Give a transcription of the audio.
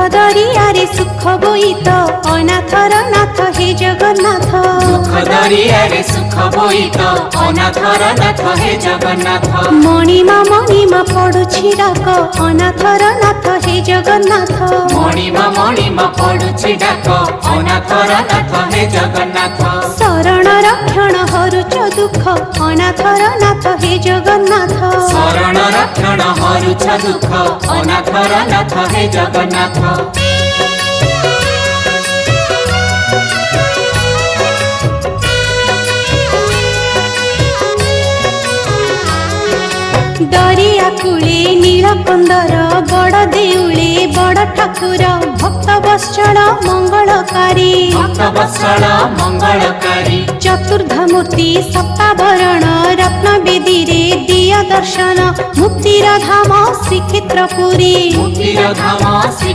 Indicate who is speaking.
Speaker 1: दरियारे सुख बोईत अनाथर नाथ हे जगन्नाथ।
Speaker 2: दुख दरियारे सुख बोईत अनाथर नाथ हे जगन्नाथ।
Speaker 1: मणिमा पड़ुछि डाक अनाथर नाथ हे जगन्नाथ।
Speaker 2: मणिमा पड़ुछि डाक अनाथर नाथ हे जगन्नाथ।
Speaker 1: शरण रक्षण हरुच दुख अनाथर नाथ हे जगन्नाथ।
Speaker 2: शरण रक्षण हरुच दुख अनाथर नाथ हे जगन्नाथ। दरिया कूले नीलकंदर बड़ देउले बड़ ठाकुर भक्त वत्सल मंगलकारी। भक्त वत्सल मंगलकारी
Speaker 1: चतुर्धामूर्ति सप्ताभरण रत्न बेदी रे दिया दर्शन मुक्तिर धाम श्रीक्षेत्रपुरी।
Speaker 2: मुक्तिर धाम श्री